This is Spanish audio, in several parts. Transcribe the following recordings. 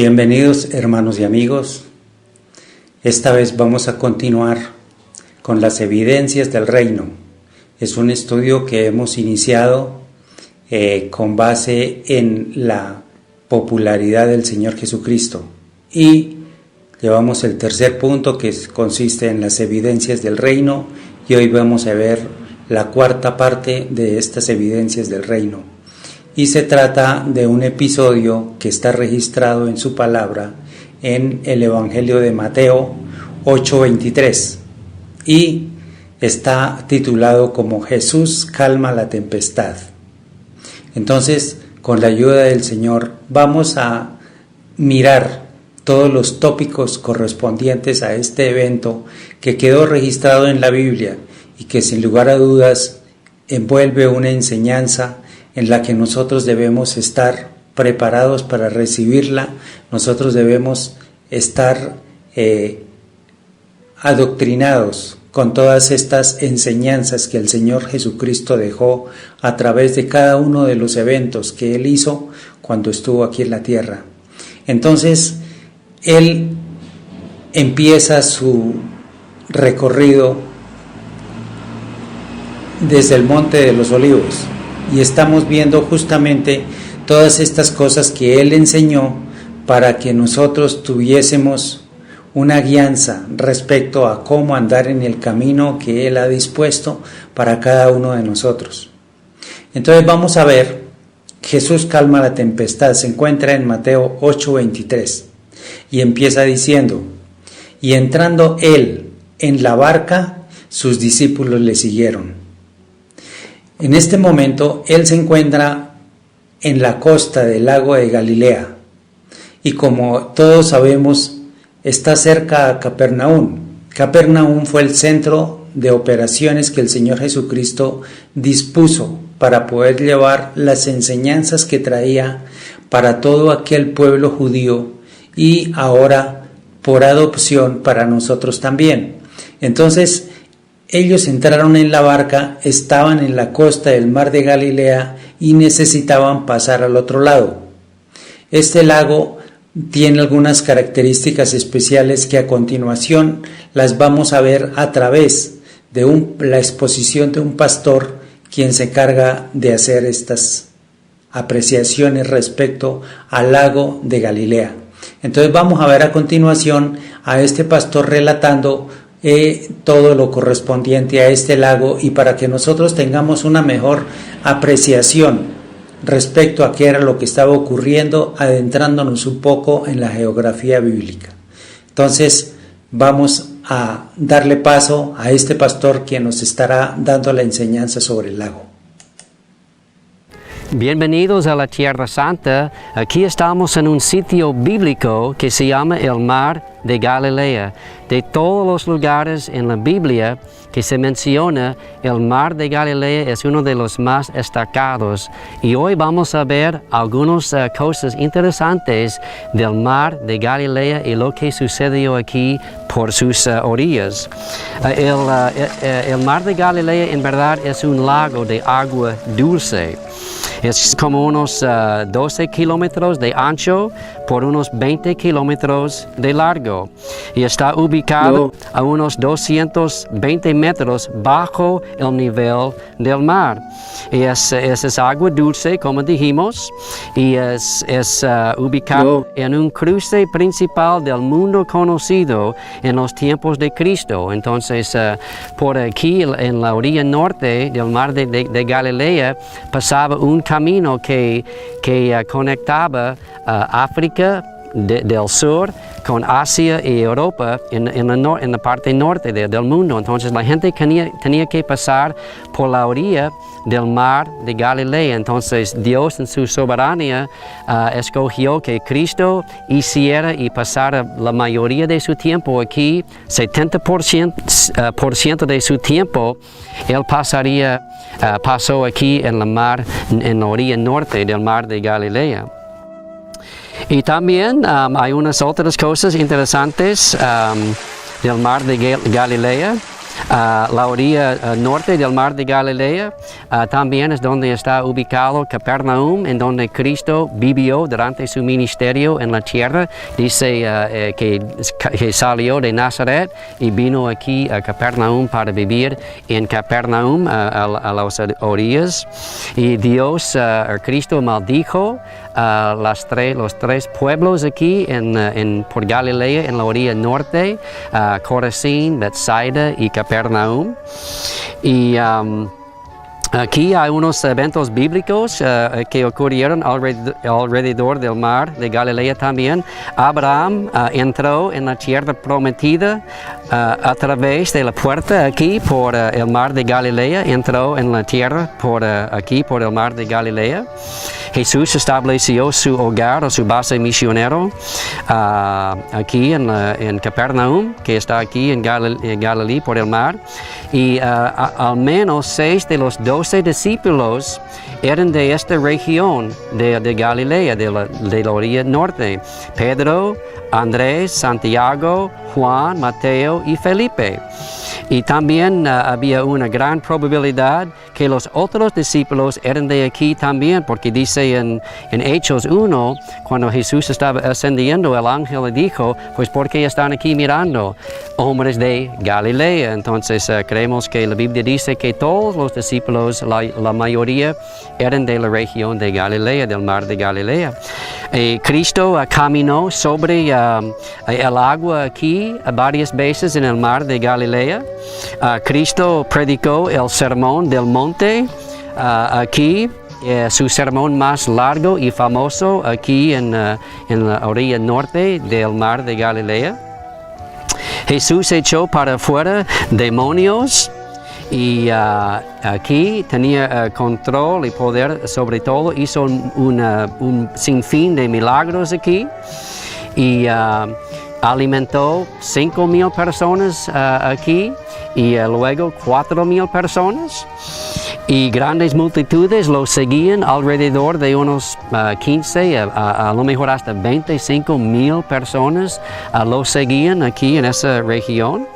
Bienvenidos hermanos y amigos. Esta vez vamos a continuar con las evidencias del reino. Es un estudio que hemos iniciado con base en la popularidad del Señor Jesucristo. Y llevamos el tercer punto, que consiste en las evidencias del reino, y hoy vamos a ver la cuarta parte de estas evidencias del reino. Y se trata de un episodio que está registrado en su palabra en el Evangelio de Mateo 8:23 y está titulado como Jesús calma la tempestad. Entonces, con la ayuda del Señor, vamos a mirar todos los tópicos correspondientes a este evento que quedó registrado en la Biblia y que sin lugar a dudas envuelve una enseñanza en la que nosotros debemos estar preparados para recibirla. Nosotros debemos estar adoctrinados con todas estas enseñanzas que el Señor Jesucristo dejó a través de cada uno de los eventos que Él hizo cuando estuvo aquí en la tierra. Entonces, Él empieza su recorrido desde el Monte de los Olivos y estamos viendo justamente todas estas cosas que Él enseñó para que nosotros tuviésemos una guianza respecto a cómo andar en el camino que Él ha dispuesto para cada uno de nosotros. Entonces vamos a ver, Jesús calma la tempestad, se encuentra en Mateo 8:23 y empieza diciendo: y entrando Él en la barca, sus discípulos le siguieron. En este momento Él se encuentra en la costa del lago de Galilea y, como todos sabemos, está cerca a Capernaum. Capernaum fue el centro de operaciones que el Señor Jesucristo dispuso para poder llevar las enseñanzas que traía para todo aquel pueblo judío y ahora por adopción para nosotros también. Entonces ellos entraron en la barca, estaban en la costa del mar de Galilea y necesitaban pasar al otro lado. Este lago tiene algunas características especiales que a continuación las vamos a ver a través de la exposición de un pastor quien se encarga de hacer estas apreciaciones respecto al lago de Galilea. Entonces vamos a ver a continuación a este pastor relatando todo lo correspondiente a este lago, y para que nosotros tengamos una mejor apreciación respecto a qué era lo que estaba ocurriendo, adentrándonos un poco en la geografía bíblica. Entonces vamos a darle paso a este pastor quien nos estará dando la enseñanza sobre el lago. Bienvenidos a la Tierra Santa. Aquí estamos en un sitio bíblico que se llama el Mar de Galilea. De todos los lugares en la Biblia que se menciona, el Mar de Galilea es uno de los más destacados. Y hoy vamos a ver algunas cosas interesantes del Mar de Galilea y lo que sucedió aquí por sus orillas. El Mar de Galilea en verdad es un lago de agua dulce. Es como unos 12 kilómetros de ancho por unos 20 kilómetros de largo y está ubicado a unos 220 metros bajo el nivel del mar. Y es agua dulce, como dijimos, y es ubicado en un cruce principal del mundo conocido en los tiempos de Cristo. Entonces, por aquí, en la orilla norte del mar de Galilea, pasaba un camino que conectaba África del sur con Asia y Europa en la parte norte del mundo. Entonces la gente tenía que pasar por la orilla del mar de Galilea. Entonces Dios en su soberanía escogió que Cristo hiciera y pasara la mayoría de su tiempo aquí. 70% de su tiempo Él pasó aquí en la orilla norte del mar de Galilea. Y también hay unas otras cosas interesantes del mar de Galilea. La orilla norte del mar de Galilea también es donde está ubicado Capernaum, en donde Cristo vivió durante su ministerio en la tierra. Dice que salió de Nazaret y vino aquí a Capernaum para vivir en Capernaum, a las orillas. Y Dios, Cristo maldijo los tres pueblos aquí por Galilea, en la orilla norte, Corazín, Bethsaida y Capernaum. Y aquí hay unos eventos bíblicos que ocurrieron alrededor del mar de Galilea también. Abraham entró en la tierra prometida a través de la puerta aquí por el mar de Galilea. Entró en la tierra aquí por el mar de Galilea. Jesús estableció su hogar o su base misionero aquí en Capernaum, que está aquí en Galilea por el mar. Y al menos 6 de los 12 discípulos eran de esta región de Galilea, de la orilla norte. Pedro, Andrés, Santiago, Juan, Mateo y Felipe. Y también había una gran probabilidad que los otros discípulos eran de aquí también, porque dice en Hechos 1, cuando Jesús estaba ascendiendo, el ángel le dijo, pues ¿por qué están aquí mirando? Hombres de Galilea. Entonces creemos que la Biblia dice que todos los discípulos, la mayoría, eran de la región de Galilea, del mar de Galilea. Cristo caminó sobre el agua aquí varias veces en el mar de Galilea. Cristo predicó el sermón del monte aquí, su sermón más largo y famoso aquí en la orilla norte del mar de Galilea. Jesús echó para afuera demonios y aquí tenía control y poder sobre todo. Hizo un sinfín de milagros aquí y alimentó 5,000 personas aquí y luego 4,000 personas. Y grandes multitudes lo seguían, alrededor de unos 15, a lo mejor hasta 25,000 personas lo seguían aquí en esa región.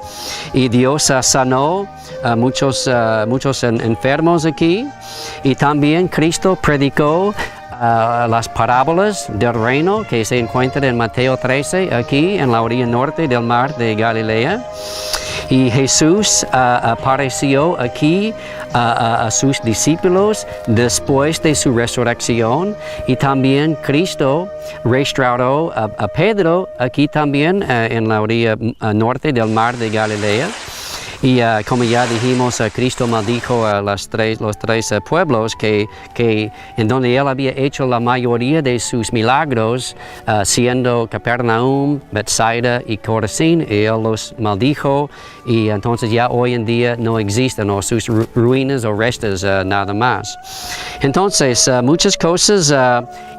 Y Dios sanó a muchos enfermos aquí. Y también Cristo predicó las parábolas del reino que se encuentran en Mateo 13, aquí en la orilla norte del mar de Galilea. Y Jesús apareció aquí a sus discípulos después de su resurrección. Y también Cristo restauró a Pedro aquí también en la orilla norte del mar de Galilea. Y como ya dijimos, Cristo maldijo a los tres pueblos que en donde Él había hecho la mayoría de sus milagros, siendo Capernaum, Bethsaida y Corazín, y Él los maldijo. Y entonces ya hoy en día no existen sus ruinas o restos nada más. Entonces, muchas cosas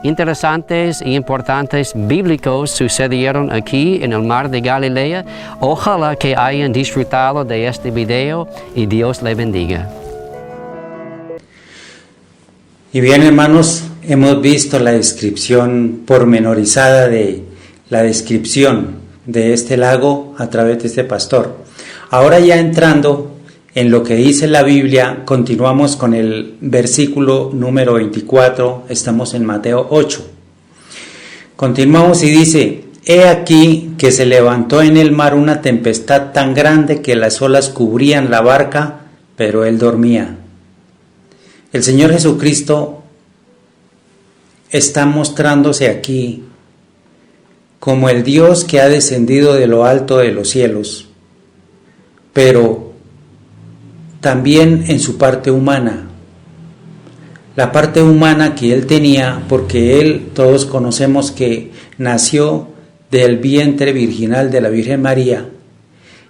interesantes e importantes bíblicos sucedieron aquí en el mar de Galilea. Ojalá que hayan disfrutado de este video y Dios le bendiga. Y bien, hermanos, hemos visto la descripción pormenorizada de la descripción de este lago a través de este pastor. Ahora ya entrando en lo que dice la Biblia, continuamos con el versículo número 24, estamos en Mateo 8. Continuamos y dice: He aquí que se levantó en el mar una tempestad tan grande que las olas cubrían la barca, pero él dormía. El Señor Jesucristo está mostrándose aquí como el Dios que ha descendido de lo alto de los cielos, pero también en su parte humana. La parte humana que él tenía, porque él, todos conocemos que nació del vientre virginal de la Virgen María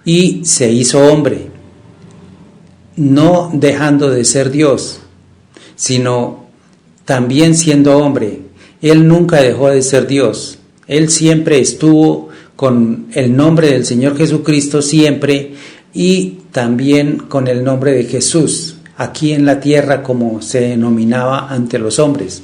y se hizo hombre, no dejando de ser Dios, sino también siendo hombre. Él nunca dejó de ser Dios, él siempre estuvo con el nombre del Señor Jesucristo siempre, y también con el nombre de Jesús, aquí en la tierra, como se denominaba ante los hombres.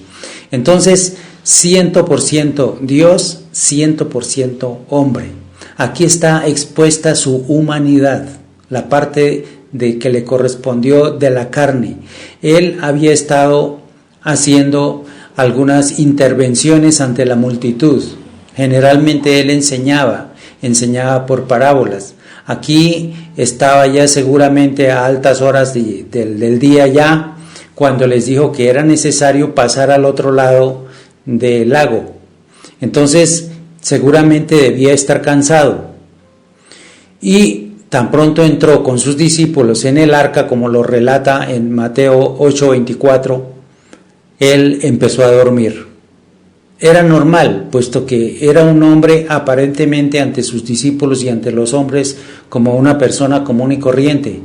Entonces, 100% Dios, 100% hombre. Aquí está expuesta su humanidad, la parte de que le correspondió de la carne. Él había estado haciendo algunas intervenciones ante la multitud. Generalmente él enseñaba por parábolas. Aquí estaba ya seguramente a altas horas del día ya, cuando les dijo que era necesario pasar al otro lado del lago. Entonces seguramente debía estar cansado. Y tan pronto entró con sus discípulos en el arca, como lo relata en Mateo 8:24, él empezó a dormir. Era normal, puesto que era un hombre aparentemente ante sus discípulos y ante los hombres como una persona común y corriente,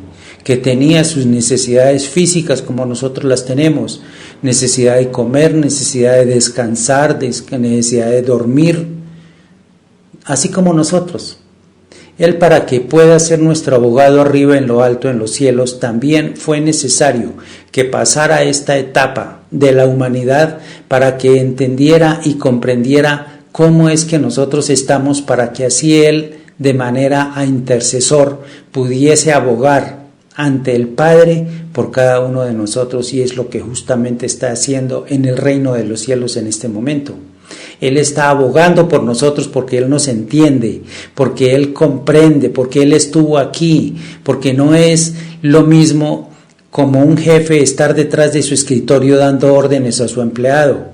que tenía sus necesidades físicas como nosotros las tenemos, necesidad de comer, necesidad de descansar, necesidad de dormir, así como nosotros. Él, para que pueda ser nuestro abogado arriba en lo alto, en los cielos, también fue necesario que pasara esta etapa de la humanidad para que entendiera y comprendiera cómo es que nosotros estamos, para que así Él, de manera a intercesor, pudiese abogar ante el Padre por cada uno de nosotros, y es lo que justamente está haciendo en el reino de los cielos en este momento. Él está abogando por nosotros porque Él nos entiende, porque Él comprende, porque Él estuvo aquí, porque no es lo mismo como un jefe estar detrás de su escritorio dando órdenes a su empleado.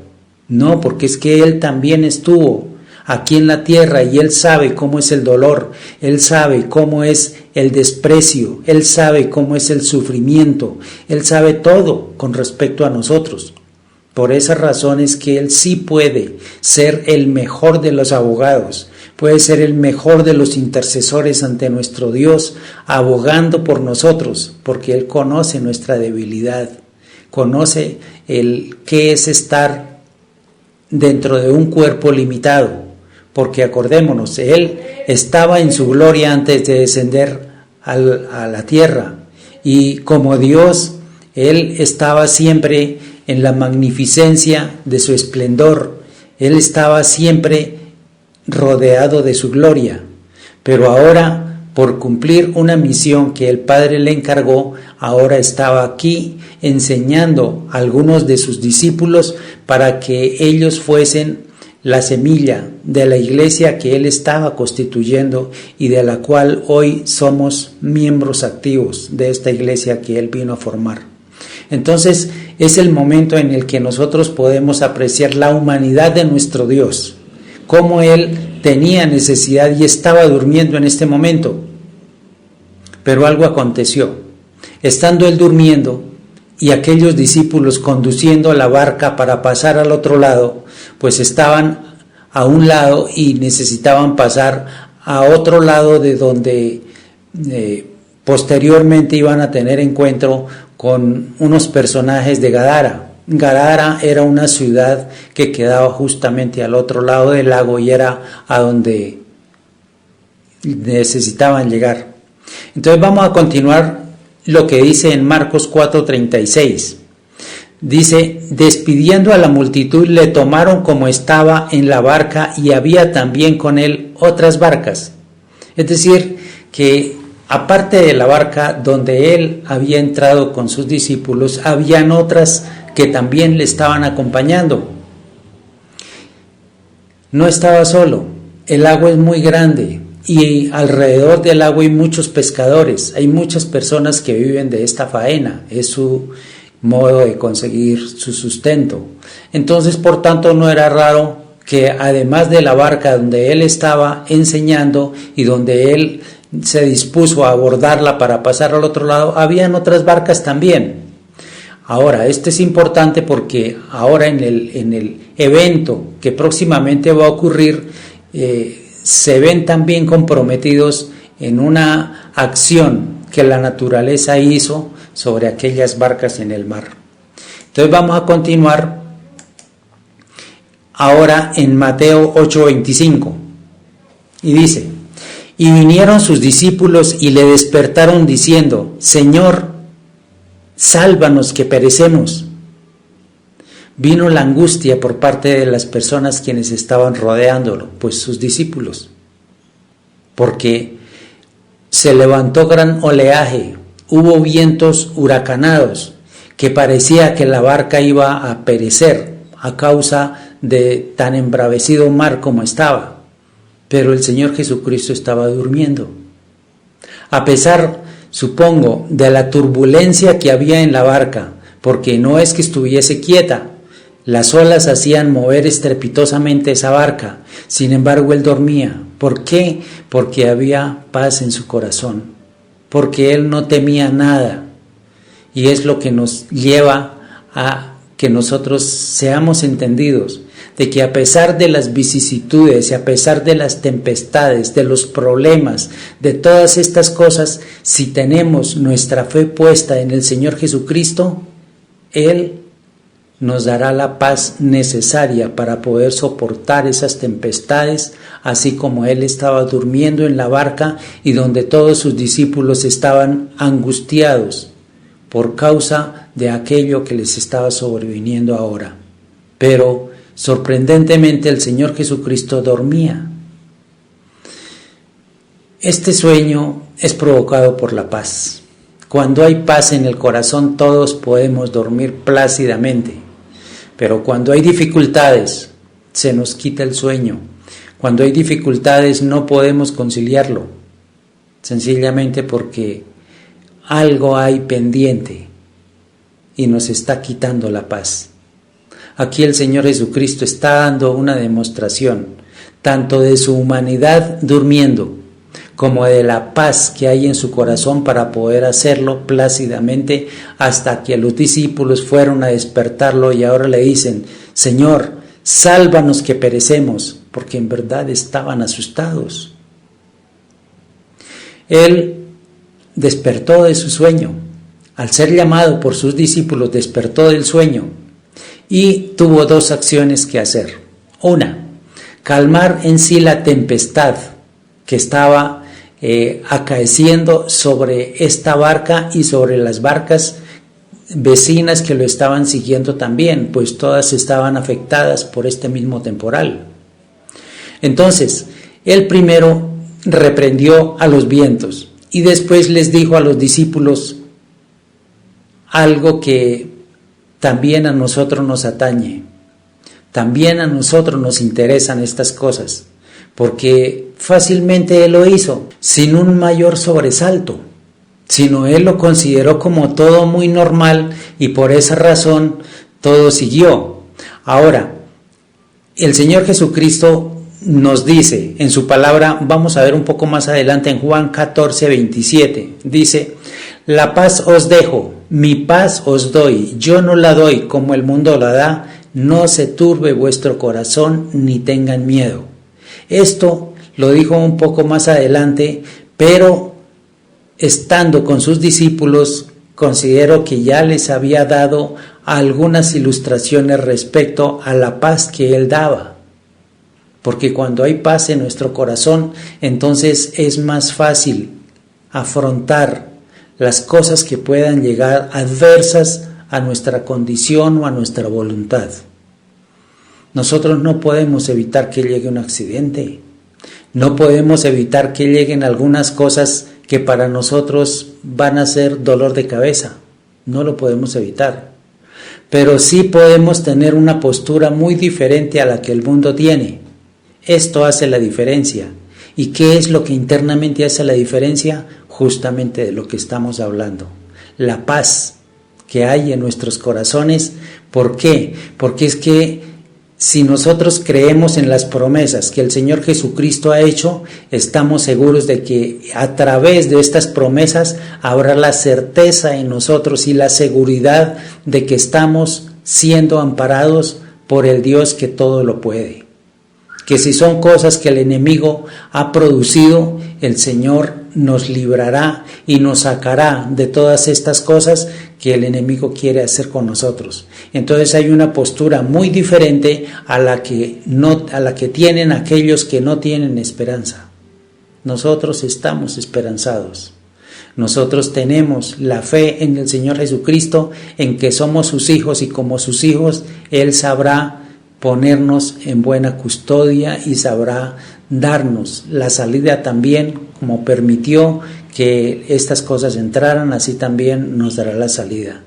No, porque es que Él también estuvo aquí en la tierra y Él sabe cómo es el dolor, Él sabe cómo es el desprecio, Él sabe cómo es el sufrimiento, Él sabe todo con respecto a nosotros. Por esa razón es que Él sí puede ser el mejor de los abogados, puede ser el mejor de los intercesores ante nuestro Dios, abogando por nosotros, porque Él conoce nuestra debilidad, conoce qué es estar dentro de un cuerpo limitado, porque acordémonos, Él estaba en su gloria antes de descender a la tierra, y como Dios, Él estaba siempre en la magnificencia de su esplendor. Él estaba siempre rodeado de su gloria, pero ahora, por cumplir una misión que el Padre le encargó, ahora estaba aquí enseñando a algunos de sus discípulos para que ellos fuesen la semilla de la iglesia que Él estaba constituyendo y de la cual hoy somos miembros activos de esta iglesia que Él vino a formar. Entonces es el momento en el que nosotros podemos apreciar la humanidad de nuestro Dios, cómo Él tenía necesidad y estaba durmiendo en este momento. Pero algo aconteció. Estando Él durmiendo y aquellos discípulos conduciendo la barca para pasar al otro lado, pues estaban a un lado y necesitaban pasar a otro lado de donde posteriormente iban a tener encuentro con unos personajes de Gadara. Gadara era una ciudad que quedaba justamente al otro lado del lago y era a donde necesitaban llegar. Entonces vamos a continuar lo que dice en Marcos 4:36. Dice: despidiendo a la multitud, le tomaron como estaba en la barca, y había también con él otras barcas. Es decir, que aparte de la barca donde él había entrado con sus discípulos, habían otras que también le estaban acompañando. No estaba solo, el agua es muy grande y alrededor del agua hay muchos pescadores, hay muchas personas que viven de esta faena, es su modo de conseguir su sustento. Entonces, por tanto, no era raro que además de la barca donde él estaba enseñando y donde él se dispuso a abordarla para pasar al otro lado, habían otras barcas también. Ahora, esto es importante porque ahora en el evento que próximamente va a ocurrir, se ven también comprometidos en una acción que la naturaleza hizo sobre aquellas barcas en el mar. Entonces vamos a continuar ahora en Mateo 8:25, y dice: y vinieron sus discípulos y le despertaron diciendo: Señor, sálvanos que perecemos. Vino la angustia por parte de las personas quienes estaban rodeándolo, pues sus discípulos, porque se levantó gran oleaje, hubo vientos huracanados, que parecía que la barca iba a perecer a causa de tan embravecido mar como estaba. Pero el Señor Jesucristo estaba durmiendo. A pesar, supongo, de la turbulencia que había en la barca, porque no es que estuviese quieta, las olas hacían mover estrepitosamente esa barca. Sin embargo, él dormía. ¿Por qué? Porque había paz en su corazón, porque él no temía nada. Y es lo que nos lleva a que nosotros seamos entendidos de que a pesar de las vicisitudes y a pesar de las tempestades, de los problemas, de todas estas cosas, si tenemos nuestra fe puesta en el Señor Jesucristo, Él nos dará la paz necesaria para poder soportar esas tempestades, así como Él estaba durmiendo en la barca y donde todos sus discípulos estaban angustiados por causa de aquello que les estaba sobreviniendo ahora. Pero sorprendentemente el Señor Jesucristo dormía. Este sueño es provocado por la paz. Cuando hay paz en el corazón, todos podemos dormir plácidamente. Pero cuando hay dificultades, se nos quita el sueño. Cuando hay dificultades, no podemos conciliarlo. Sencillamente porque algo hay pendiente y nos está quitando la paz. Aquí el Señor Jesucristo está dando una demostración tanto de su humanidad durmiendo como de la paz que hay en su corazón para poder hacerlo plácidamente, hasta que los discípulos fueron a despertarlo y ahora le dicen: Señor, sálvanos que perecemos, porque en verdad estaban asustados. Él despertó de su sueño. Al ser llamado por sus discípulos, despertó del sueño y tuvo dos acciones que hacer. Una, calmar en sí la tempestad que estaba acaeciendo sobre esta barca y sobre las barcas vecinas que lo estaban siguiendo también, pues todas estaban afectadas por este mismo temporal. Entonces, él primero reprendió a los vientos y después les dijo a los discípulos algo que también a nosotros nos atañe. También a nosotros nos interesan estas cosas, porque fácilmente él lo hizo sin un mayor sobresalto, sino él lo consideró como todo muy normal y por esa razón todo siguió. Ahora, el Señor Jesucristo nos dice en su palabra, vamos a ver un poco más adelante en Juan 14, 27, dice: la paz os dejo, mi paz os doy, yo no la doy como el mundo la da, no se turbe vuestro corazón ni tengan miedo. Esto lo dijo un poco más adelante, pero estando con sus discípulos, considero que ya les había dado algunas ilustraciones respecto a la paz que él daba. Porque cuando hay paz en nuestro corazón, entonces es más fácil afrontar las cosas que puedan llegar adversas a nuestra condición o a nuestra voluntad. Nosotros no podemos evitar que llegue un accidente, no podemos evitar que lleguen algunas cosas que para nosotros van a ser dolor de cabeza, no lo podemos evitar, pero sí podemos tener una postura muy diferente a la que el mundo tiene. Esto hace la diferencia. ¿Y qué es lo que internamente hace la diferencia? Justamente de lo que estamos hablando, la paz que hay en nuestros corazones. ¿Por qué? Porque es que si nosotros creemos en las promesas que el Señor Jesucristo ha hecho, estamos seguros de que a través de estas promesas habrá la certeza en nosotros y la seguridad de que estamos siendo amparados por el Dios que todo lo puede. Que si son cosas que el enemigo ha producido, el Señor nos librará y nos sacará de todas estas cosas que el enemigo quiere hacer con nosotros. Entonces hay una postura muy diferente a la que tienen aquellos que no tienen esperanza. Nosotros estamos esperanzados. Nosotros tenemos la fe en el Señor Jesucristo, en que somos sus hijos y como sus hijos Él sabrá ponernos en buena custodia y sabrá darnos la salida también, como permitió que estas cosas entraran, así también nos dará la salida.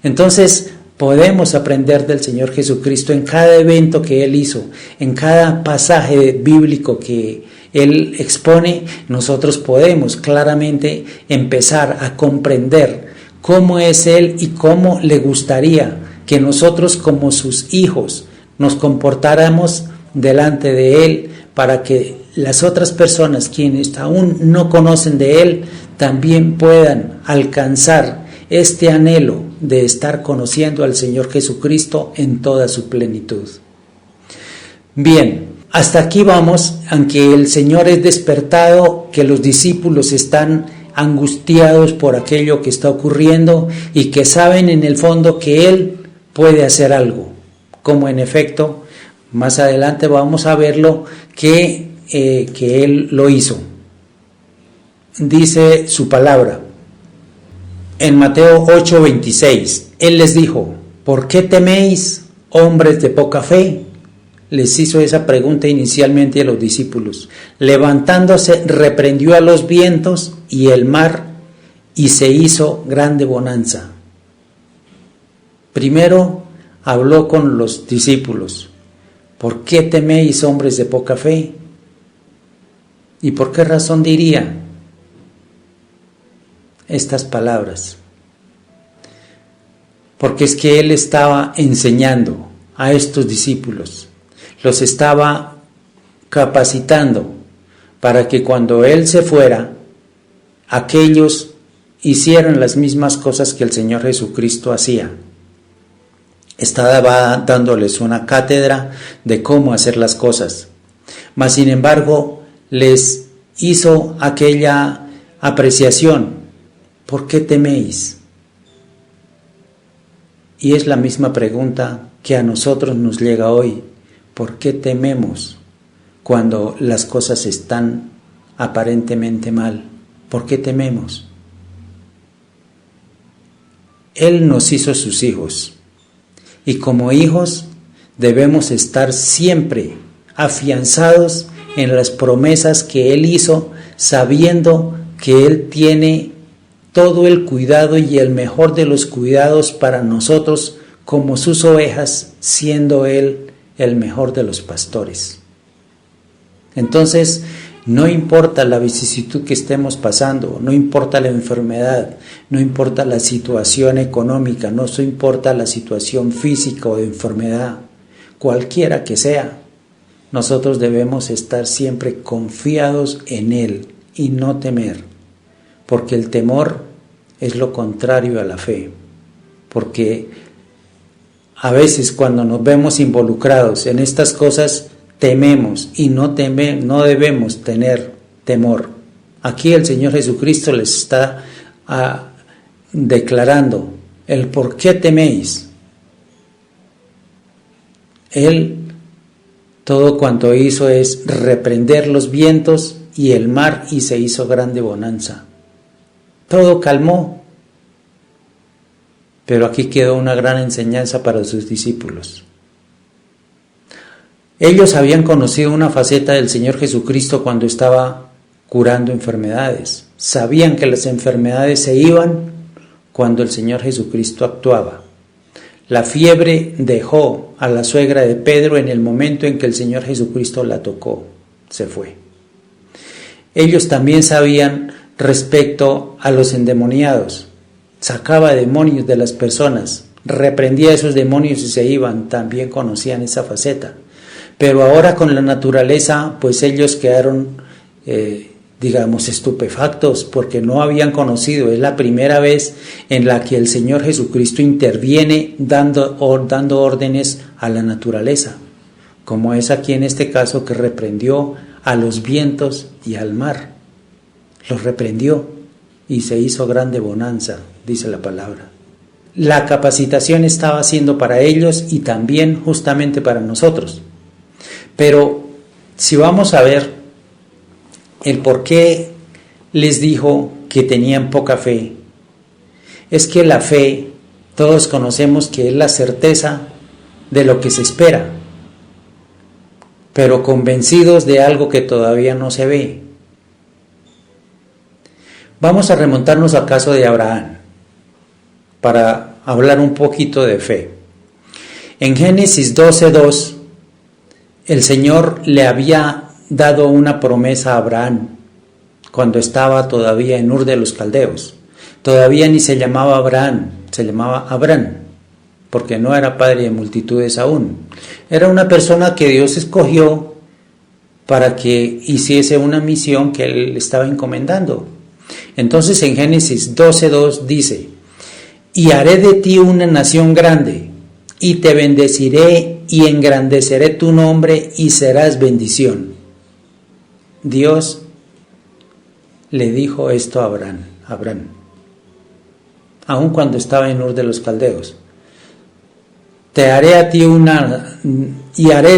Entonces, podemos aprender del Señor Jesucristo en cada evento que Él hizo, en cada pasaje bíblico que Él expone. Nosotros podemos claramente empezar a comprender cómo es Él y cómo le gustaría que nosotros como sus hijos nos comportáramos delante de Él, para que las otras personas quienes aún no conocen de Él también puedan alcanzar este anhelo de estar conociendo al Señor Jesucristo en toda su plenitud. Bien, hasta aquí vamos, aunque el Señor es despertado, que los discípulos están angustiados por aquello que está ocurriendo y que saben en el fondo que Él puede hacer algo, como en efecto, más adelante vamos a verlo, que Él lo hizo. Dice su palabra en Mateo 8:26, Él les dijo: ¿por qué teméis, hombres de poca fe? Les hizo esa pregunta inicialmente a los discípulos. Levantándose, reprendió a los vientos y el mar, y se hizo grande bonanza. Primero habló con los discípulos: ¿por qué teméis, hombres de poca fe? ¿Y por qué razón diría estas palabras? Porque es que Él estaba enseñando a estos discípulos, los estaba capacitando para que cuando Él se fuera, aquellos hicieran las mismas cosas que el Señor Jesucristo hacía. Estaba dándoles una cátedra de cómo hacer las cosas, mas sin embargo les hizo aquella apreciación: ¿por qué teméis? Y es la misma pregunta que a nosotros nos llega hoy: ¿por qué tememos cuando las cosas están aparentemente mal? ¿Por qué tememos? Él nos hizo sus hijos, y como hijos debemos estar siempre afianzados en las promesas que Él hizo, sabiendo que Él tiene todo el cuidado y el mejor de los cuidados para nosotros como sus ovejas, siendo Él el mejor de los pastores. Entonces, no importa la vicisitud que estemos pasando, no importa la enfermedad, no importa la situación económica, no importa la situación física o de enfermedad, cualquiera que sea, nosotros debemos estar siempre confiados en Él y no temer, porque el temor es lo contrario a la fe, porque a veces cuando nos vemos involucrados en estas cosas tememos y no debemos tener temor. Aquí el Señor Jesucristo les está declarando el por qué teméis. Él todo cuanto hizo es reprender los vientos y el mar, y se hizo grande bonanza. Todo calmó. Pero aquí quedó una gran enseñanza para sus discípulos. Ellos habían conocido una faceta del Señor Jesucristo cuando estaba curando enfermedades. Sabían que las enfermedades se iban cuando el Señor Jesucristo actuaba. La fiebre dejó a la suegra de Pedro en el momento en que el Señor Jesucristo la tocó. Se fue. Ellos también sabían respecto a los endemoniados. Sacaba demonios de las personas, reprendía a esos demonios y se iban. También conocían esa faceta. Pero ahora con la naturaleza, pues ellos quedaron, estupefactos, porque no habían conocido. Es la primera vez en la que el Señor Jesucristo interviene dando órdenes a la naturaleza, como es aquí en este caso, que reprendió a los vientos y al mar. Los reprendió y se hizo grande bonanza, dice la palabra. La capacitación estaba siendo para ellos y también justamente para nosotros. Pero si vamos a ver el por qué les dijo que tenían poca fe, es que la fe, todos conocemos que es la certeza de lo que se espera, pero convencidos de algo que todavía no se ve. Vamos a remontarnos al caso de Abraham para hablar un poquito de fe. En Génesis 12:2, el Señor le había dado una promesa a Abraham cuando estaba todavía en Ur de los Caldeos. Todavía ni se llamaba Abraham, se llamaba Abraham, porque no era padre de multitudes aún. Era una persona que Dios escogió para que hiciese una misión que Él estaba encomendando. Entonces en Génesis 12:2 dice: y haré de ti una nación grande, y te bendeciré y engrandeceré tu nombre y serás bendición. Dios le dijo esto a Abraham, aun cuando estaba en Ur de los Caldeos. Haré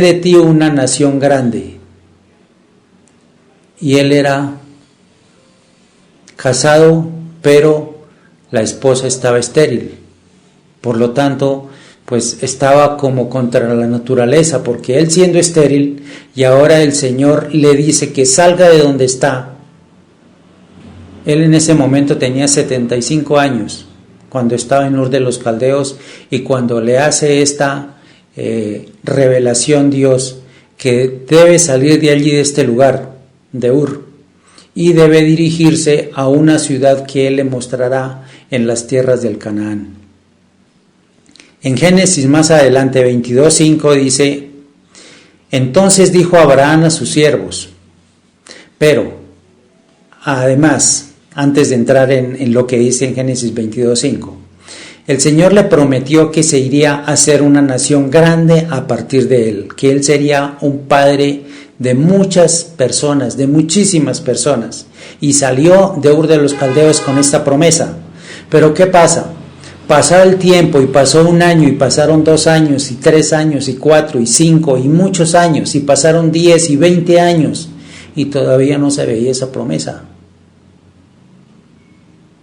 de ti una nación grande. Y él era casado, pero la esposa estaba estéril. Por lo tanto, pues estaba como contra la naturaleza, porque él siendo estéril, y ahora el Señor le dice que salga de donde está. Él en ese momento tenía 75 años, cuando estaba en Ur de los Caldeos, y cuando le hace esta revelación Dios, que debe salir de allí, de este lugar, de Ur, y debe dirigirse a una ciudad que Él le mostrará en las tierras del Canaán. En Génesis más adelante 22:5 dice: entonces dijo Abraham a sus siervos. Pero, además, antes de entrar en lo que dice en Génesis 22:5, el Señor le prometió que se iría a ser una nación grande a partir de él, que él sería un padre de muchas personas, de muchísimas personas, y salió de Ur de los Caldeos con esta promesa. Pero ¿qué pasa? Pasó el tiempo, y pasó un año, y pasaron 2 años, y 3 años, y 4, y 5, y muchos años, y pasaron 10 y 20 años, y todavía no se veía esa promesa.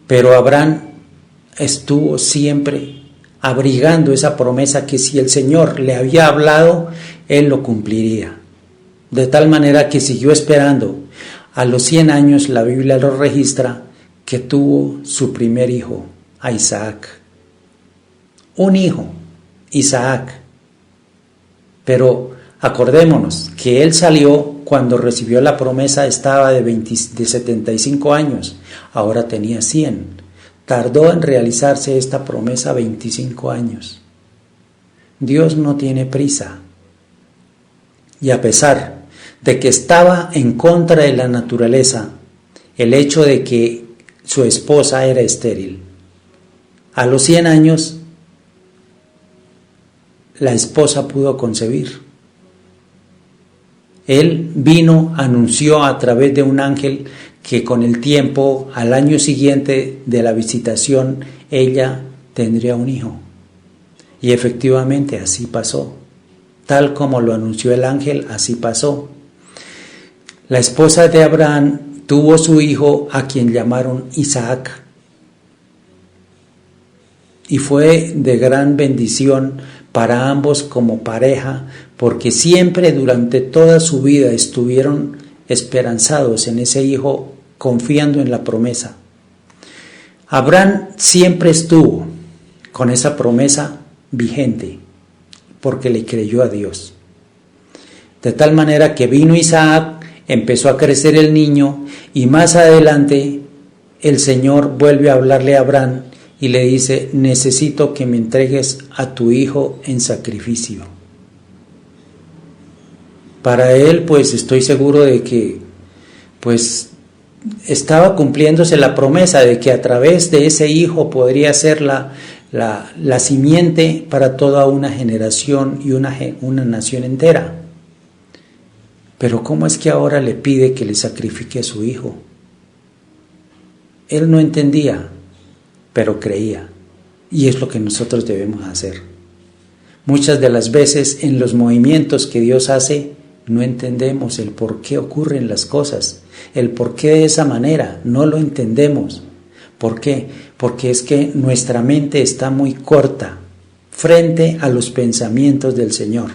Pero Abraham estuvo siempre abrigando esa promesa, que si el Señor le había hablado, Él lo cumpliría. De tal manera que siguió esperando. A los 100 años la Biblia lo registra que tuvo su primer hijo, a Isaac. Un hijo, Isaac. Pero acordémonos que él salió cuando recibió la promesa, estaba de 75 años, ahora tenía 100. Tardó en realizarse esta promesa 25 años. Dios no tiene prisa. Y a pesar de que estaba en contra de la naturaleza, el hecho de que su esposa era estéril, a los 100 años la esposa pudo concebir. Él vino, anunció a través de un ángel que con el tiempo, al año siguiente de la visitación, ella tendría un hijo. Y efectivamente así pasó. Tal como lo anunció el ángel, así pasó. La esposa de Abraham tuvo su hijo, a quien llamaron Isaac. Y fue de gran bendición para ambos como pareja, porque siempre durante toda su vida estuvieron esperanzados en ese hijo, confiando en la promesa. Abraham siempre estuvo con esa promesa vigente, porque le creyó a Dios. De tal manera que vino Isaac, empezó a crecer el niño, y más adelante el Señor vuelve a hablarle a Abraham y le dice: necesito que me entregues a tu hijo en sacrificio. Para él, pues estoy seguro de que pues estaba cumpliéndose la promesa de que a través de ese hijo podría ser la simiente para toda una generación y una nación entera. Pero ¿cómo es que ahora le pide que le sacrifique a su hijo? Él no entendía, pero creía. Y es lo que nosotros debemos hacer. Muchas de las veces en los movimientos que Dios hace, no entendemos el por qué ocurren las cosas, el por qué de esa manera, no lo entendemos. ¿Por qué? Porque es que nuestra mente está muy corta frente a los pensamientos del Señor.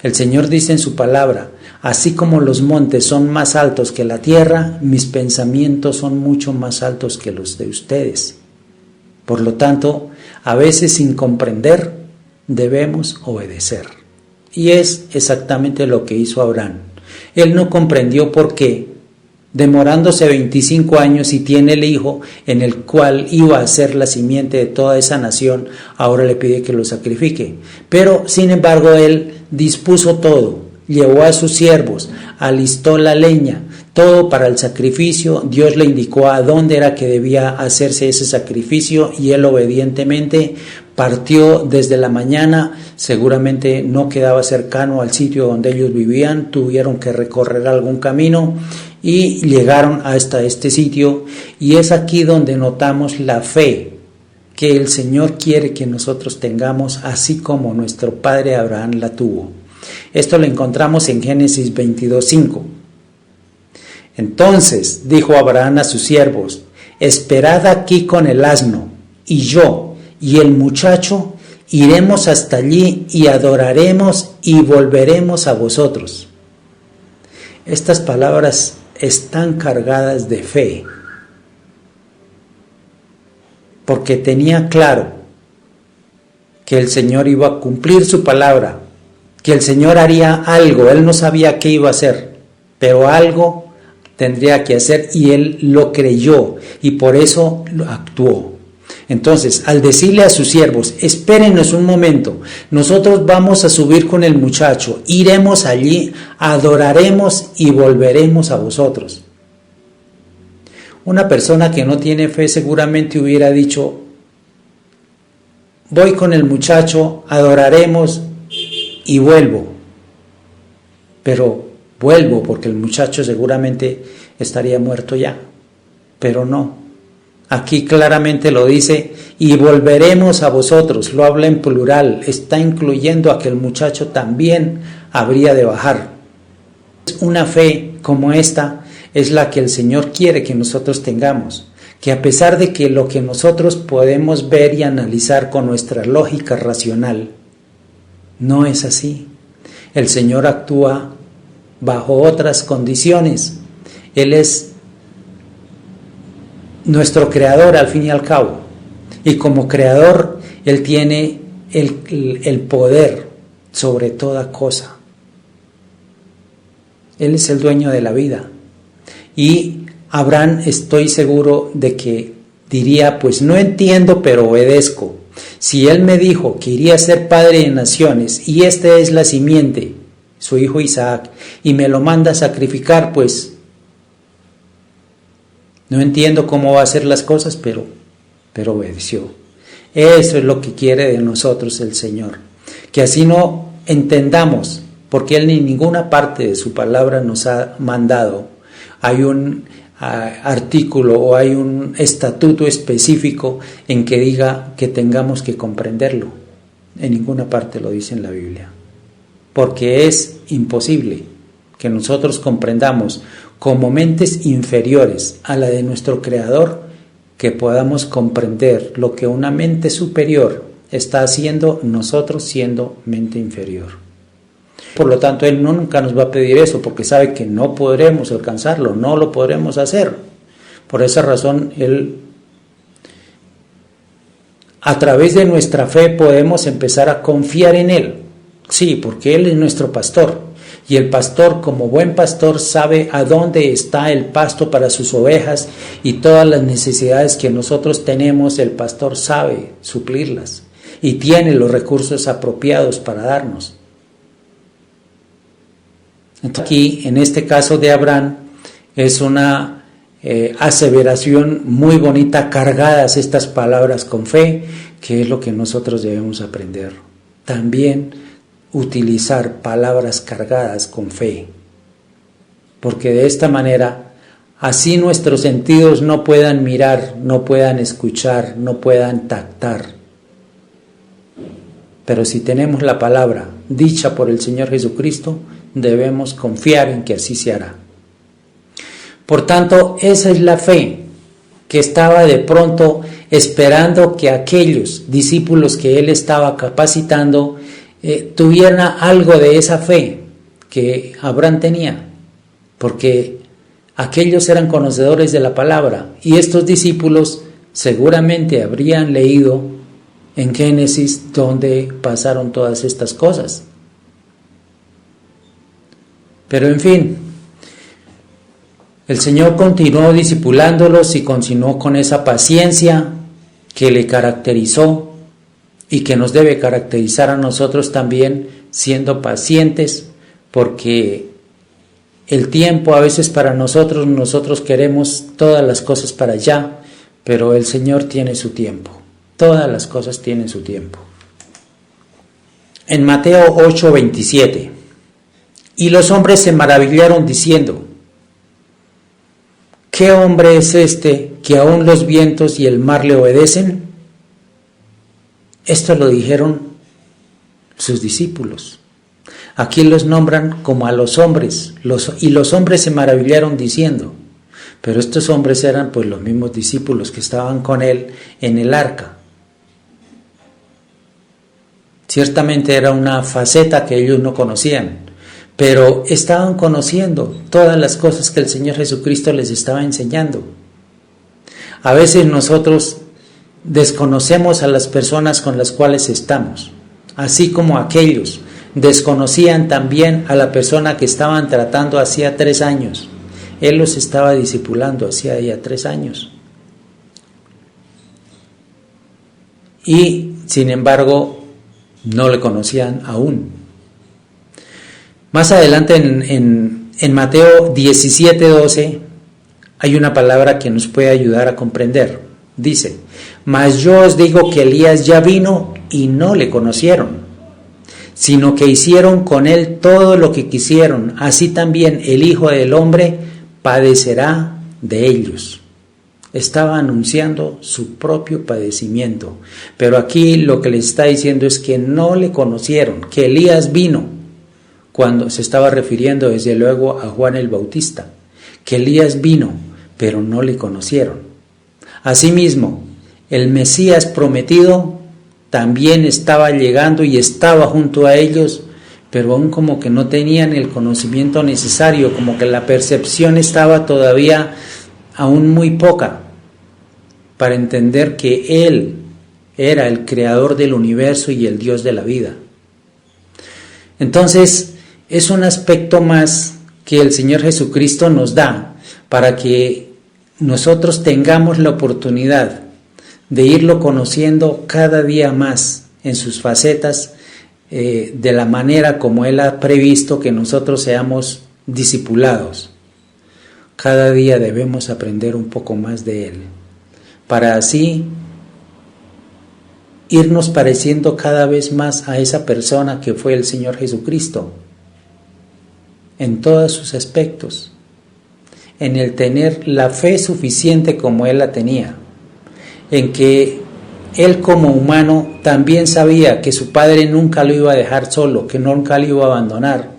El Señor dice en su palabra: así como los montes son más altos que la tierra, mis pensamientos son mucho más altos que los de ustedes. Por lo tanto, a veces sin comprender, debemos obedecer. Y es exactamente lo que hizo Abraham. Él no comprendió por qué, demorándose 25 años y tiene el hijo en el cual iba a ser la simiente de toda esa nación, ahora le pide que lo sacrifique. Pero, sin embargo, él dispuso todo, llevó a sus siervos, alistó la leña, todo para el sacrificio. Dios le indicó a dónde era que debía hacerse ese sacrificio y él obedientemente partió desde la mañana. Seguramente no quedaba cercano al sitio donde ellos vivían, tuvieron que recorrer algún camino y llegaron hasta este sitio, y es aquí donde notamos la fe que el Señor quiere que nosotros tengamos, así como nuestro padre Abraham la tuvo. Esto lo encontramos en Génesis 22:5. Entonces dijo Abraham a sus siervos: esperad aquí con el asno, y yo y el muchacho iremos hasta allí y adoraremos y volveremos a vosotros. Estas palabras están cargadas de fe, porque tenía claro que el Señor iba a cumplir su palabra, que el Señor haría algo. Él no sabía qué iba a hacer, pero algo tendría que hacer, y él lo creyó y por eso lo actuó. Entonces, al decirle a sus siervos: espérenos un momento, nosotros vamos a subir con el muchacho, iremos allí, adoraremos y volveremos a vosotros. Una persona que no tiene fe seguramente hubiera dicho: voy con el muchacho, adoraremos y vuelvo. Pero vuelvo porque el muchacho seguramente estaría muerto ya. Pero no. Aquí claramente lo dice: y volveremos a vosotros. Lo habla en plural, está incluyendo a que el muchacho también habría de bajar. Una fe como esta es la que el Señor quiere que nosotros tengamos, que a pesar de que lo que nosotros podemos ver y analizar con nuestra lógica racional, no es así. El Señor actúa bajo otras condiciones. Él es nuestro creador al fin y al cabo, y como creador Él tiene el poder sobre toda cosa. Él es el dueño de la vida. Y Abraham, estoy seguro de que diría: pues no entiendo, pero obedezco. Si él me dijo que iría a ser padre de naciones y esta es la simiente, su hijo Isaac, y me lo manda a sacrificar, pues no entiendo cómo va a hacer las cosas, pero obedeció. Eso es lo que quiere de nosotros el Señor, que así no entendamos, porque Él en ninguna parte de su palabra nos ha mandado. Hay un artículo o hay un estatuto específico en que diga que tengamos que comprenderlo. En ninguna parte lo dice en la Biblia, porque es imposible que nosotros comprendamos como mentes inferiores a la de nuestro Creador, que podamos comprender lo que una mente superior está haciendo, nosotros siendo mente inferior. Por lo tanto, Él nunca nos va a pedir eso, porque sabe que no podremos alcanzarlo, no lo podremos hacer. Por esa razón, Él, a través de nuestra fe, podemos empezar a confiar en Él. Sí, porque Él es nuestro pastor. Y el pastor, como buen pastor, sabe a dónde está el pasto para sus ovejas, y todas las necesidades que nosotros tenemos, el pastor sabe suplirlas y tiene los recursos apropiados para darnos. Entonces, aquí, en este caso de Abraham, es una aseveración muy bonita, cargadas estas palabras con fe, que es lo que nosotros debemos aprender. También utilizar palabras cargadas con fe, porque de esta manera, así nuestros sentidos no puedan mirar, no puedan escuchar, no puedan tactar, pero si tenemos la palabra dicha por el Señor Jesucristo, debemos confiar en que así se hará. Por tanto, esa es la fe que estaba de pronto esperando que aquellos discípulos que Él estaba capacitando tuvieran algo de esa fe que Abraham tenía, porque aquellos eran conocedores de la palabra y estos discípulos seguramente habrían leído en Génesis donde pasaron todas estas cosas. Pero en fin, el Señor continuó discipulándolos y continuó con esa paciencia que le caracterizó y que nos debe caracterizar a nosotros también, siendo pacientes, porque el tiempo a veces para nosotros queremos todas las cosas para allá, pero el Señor tiene su tiempo. Todas las cosas tienen su tiempo. En Mateo 8:27, y los hombres se maravillaron diciendo: ¿qué hombre es este que aún los vientos y el mar le obedecen? Esto lo dijeron sus discípulos. Aquí los nombran como a los hombres, y los hombres se maravillaron diciendo, pero estos hombres eran pues los mismos discípulos que estaban con él en el arca. Ciertamente era una faceta que ellos no conocían, pero estaban conociendo todas las cosas que el Señor Jesucristo les estaba enseñando. A veces nosotros desconocemos a las personas con las cuales estamos, así como aquellos desconocían también a la persona que estaban tratando hacía 3 años. Él los estaba discipulando hacía ya 3 años. Y sin embargo, no le conocían aún. Más adelante en Mateo 17:12 hay una palabra que nos puede ayudar a comprender. Dice: mas yo os digo que Elías ya vino y no le conocieron, sino que hicieron con él todo lo que quisieron. Así también el Hijo del Hombre padecerá de ellos. Estaba anunciando su propio padecimiento, pero aquí lo que le está diciendo es que no le conocieron, que Elías vino, cuando se estaba refiriendo desde luego a Juan el Bautista, que Elías vino, pero no le conocieron. Asimismo, el Mesías prometido también estaba llegando y estaba junto a ellos, pero aún como que no tenían el conocimiento necesario, como que la percepción estaba todavía aún muy poca para entender que Él era el creador del universo y el Dios de la vida. Entonces, es un aspecto más que el Señor Jesucristo nos da para que nosotros tengamos la oportunidad de irlo conociendo cada día más en sus facetas, de la manera como Él ha previsto que nosotros seamos discipulados. Cada día debemos aprender un poco más de Él, para así irnos pareciendo cada vez más a esa persona que fue el Señor Jesucristo, en todos sus aspectos, en el tener la fe suficiente como Él la tenía, en que Él como humano también sabía que su Padre nunca lo iba a dejar solo, que nunca lo iba a abandonar,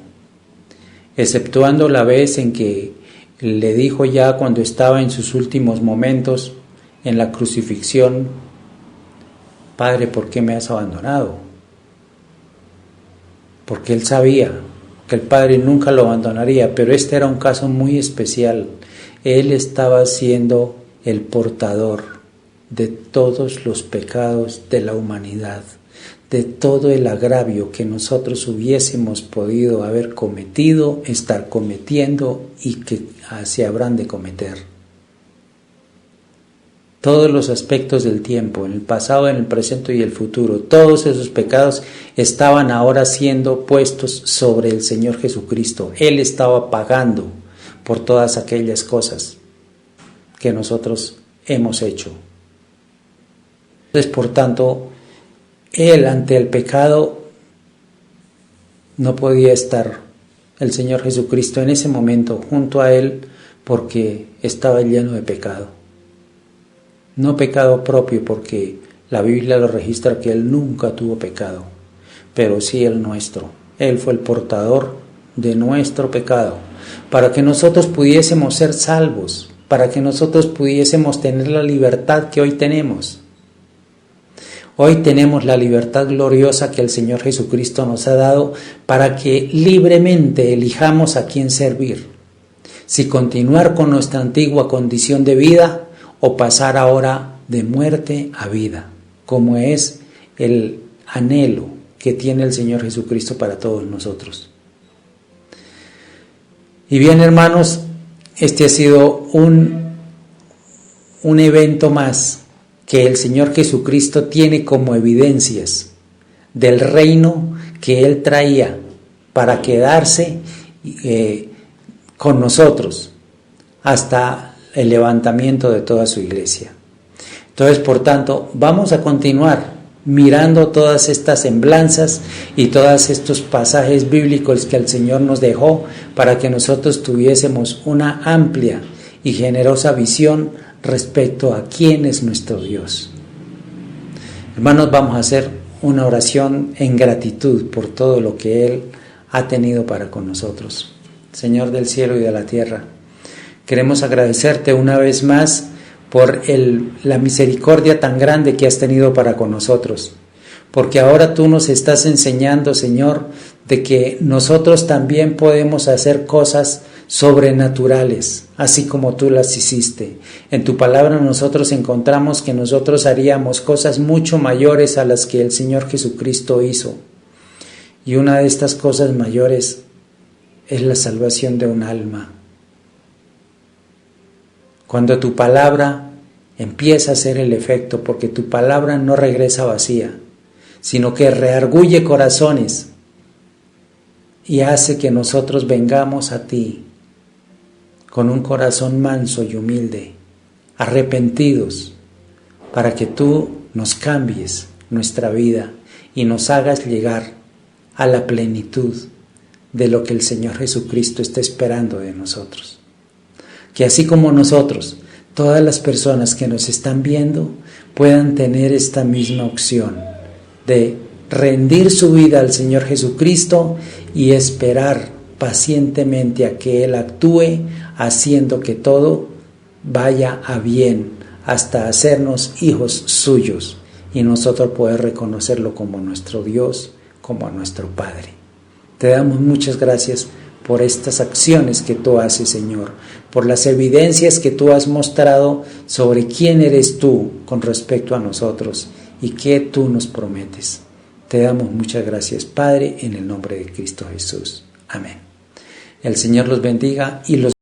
exceptuando la vez en que le dijo ya cuando estaba en sus últimos momentos en la crucifixión: Padre, ¿por qué me has abandonado? Porque Él sabía que el Padre nunca lo abandonaría, pero este era un caso muy especial. Él estaba siendo el portador de todos los pecados de la humanidad, de todo el agravio que nosotros hubiésemos podido haber cometido, estar cometiendo y que se habrán de cometer. Todos los aspectos del tiempo, en el pasado, en el presente y el futuro, todos esos pecados estaban ahora siendo puestos sobre el Señor Jesucristo. Él estaba pagando por todas aquellas cosas que nosotros hemos hecho. Entonces, por tanto, Él ante el pecado no podía estar el Señor Jesucristo en ese momento junto a Él, porque estaba lleno de pecado. No pecado propio, porque la Biblia lo registra que Él nunca tuvo pecado, pero sí el nuestro. Él fue el portador de nuestro pecado, para que nosotros pudiésemos ser salvos, para que nosotros pudiésemos tener la libertad que hoy tenemos. Hoy tenemos la libertad gloriosa que el Señor Jesucristo nos ha dado para que libremente elijamos a quién servir. Si continuar con nuestra antigua condición de vida o pasar ahora de muerte a vida, como es el anhelo que tiene el Señor Jesucristo para todos nosotros. Y bien, hermanos, este ha sido un evento más que el Señor Jesucristo tiene como evidencias del reino que Él traía para quedarse con nosotros hasta el levantamiento de toda su iglesia. Entonces, por tanto, vamos a continuar mirando todas estas semblanzas y todos estos pasajes bíblicos que el Señor nos dejó para que nosotros tuviésemos una amplia y generosa visión respecto a quién es nuestro Dios. Hermanos, vamos a hacer una oración en gratitud por todo lo que Él ha tenido para con nosotros. Señor del cielo y de la tierra, queremos agradecerte una vez más por la misericordia tan grande que has tenido para con nosotros, porque ahora tú nos estás enseñando, Señor, de que nosotros también podemos hacer cosas sobrenaturales, así como tú las hiciste. En tu palabra nosotros encontramos que nosotros haríamos cosas mucho mayores a las que el Señor Jesucristo hizo. Y una de estas cosas mayores es la salvación de un alma. Cuando tu palabra empieza a hacer el efecto, porque tu palabra no regresa vacía, sino que reargulle corazones y hace que nosotros vengamos a ti con un corazón manso y humilde, arrepentidos, para que tú nos cambies nuestra vida y nos hagas llegar a la plenitud de lo que el Señor Jesucristo está esperando de nosotros. Que así como nosotros, todas las personas que nos están viendo puedan tener esta misma opción de rendir su vida al Señor Jesucristo y esperar pacientemente a que Él actúe, haciendo que todo vaya a bien hasta hacernos hijos suyos y nosotros poder reconocerlo como nuestro Dios, como nuestro Padre. Te damos muchas gracias por estas acciones que tú haces, Señor, por las evidencias que tú has mostrado sobre quién eres tú con respecto a nosotros y qué tú nos prometes. Te damos muchas gracias, Padre, en el nombre de Cristo Jesús. Amén. El Señor los bendiga y los